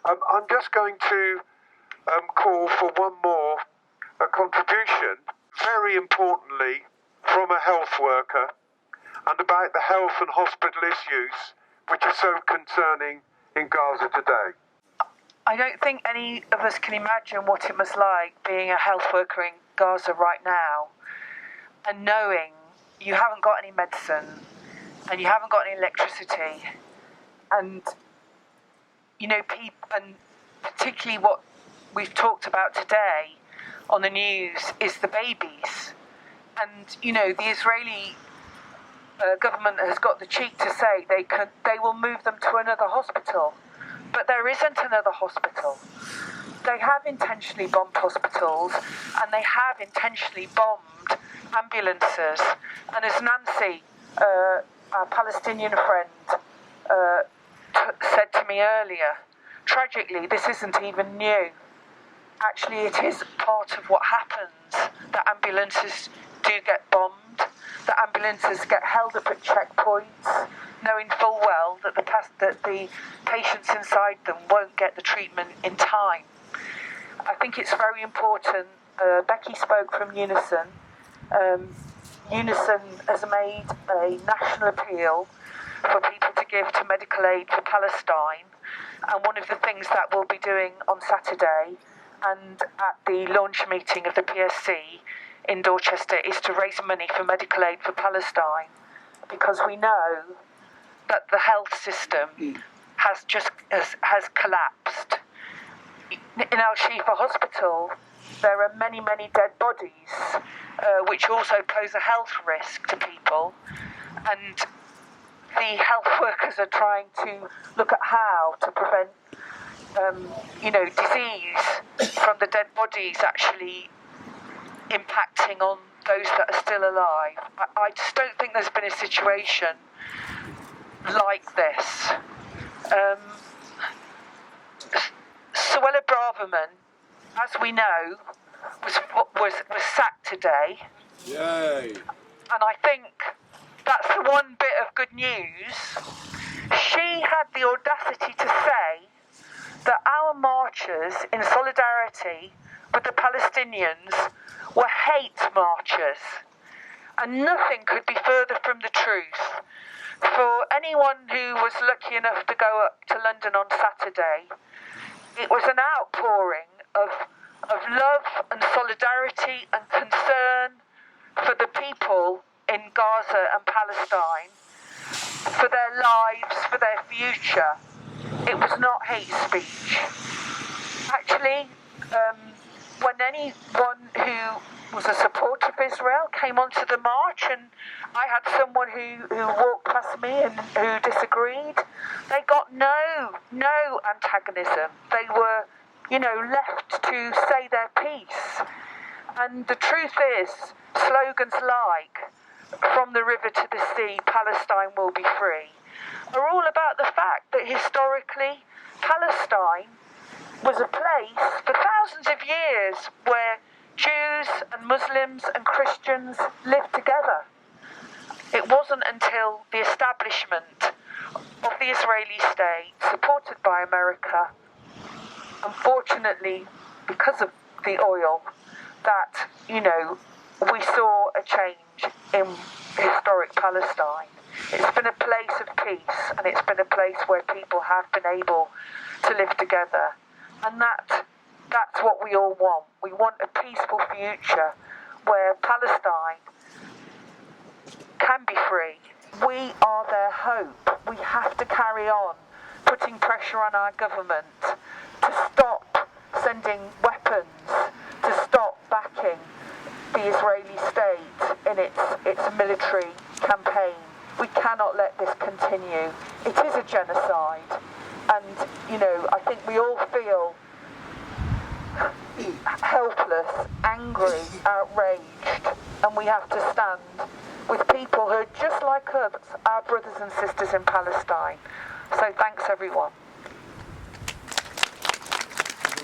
I'm just going to call for one more contribution, very importantly, from a health worker, and about the health and hospital issues which are so concerning in Gaza today. I don't think any of us can imagine what it must like being a health worker in Gaza right now and knowing you haven't got any medicine and you haven't got any electricity, and and particularly what we've talked about today on the news is the babies. And the Israeli government has got the cheek to say they will move them to another hospital, but there isn't another hospital. They have intentionally bombed hospitals, and they have intentionally bombed ambulances. And as Nancy, our Palestinian friend, said to me earlier, tragically, this isn't even new. Actually, it is part of what happens, that ambulances do get bombed, that ambulances get held up at checkpoints, knowing full well that the patients inside them won't get the treatment in time. I think it's very important. Becky spoke from Unison. Unison has made a national appeal for people to give to medical aid for Palestine, and one of the things that we'll be doing on Saturday and at the launch meeting of the PSC in Dorchester is to raise money for medical aid for Palestine, because we know that the health system has collapsed. In Al-Shifa Hospital, there are many, many dead bodies, which also pose a health risk to people, and the health workers are trying to look at how to prevent disease from the dead bodies actually impacting on those that are still alive. I just don't think there's been a situation like this. Suella Braverman, as we know, was sacked today. Yay! And I think that's the one bit of good news. She had the audacity to say that our marchers in solidarity with the Palestinians were hate marchers. And nothing could be further from the truth. For anyone who was lucky enough to go up to London on Saturday, it was an outpouring of love and solidarity and concern for the people in Gaza and Palestine, for their lives, for their future. It was not hate speech. Actually, when anyone who was a supporter of Israel came onto the march, and I had someone who walked past me and who disagreed, they got no antagonism. They were, left to say their piece. And the truth is, slogans like, from the river to the sea, Palestine will be free, are all about the fact that historically, Palestine was a place for thousands of years where Jews and Muslims and Christians lived together. It wasn't until the establishment of the Israeli state, supported by America, unfortunately, because of the oil, that, we saw a change in historic Palestine. It's been a place of peace, and it's been a place where people have been able to live together. And that's what we all want. We want a peaceful future where Palestine can be free. We are their hope. We have to carry on putting pressure on our government to stop sending weapons, to stop backing the Israeli state in its military campaign. We cannot let this continue. It is a genocide. And, I think we all feel helpless, angry, outraged, and we have to stand with people who are just like us, our brothers and sisters in Palestine. So thanks, everyone.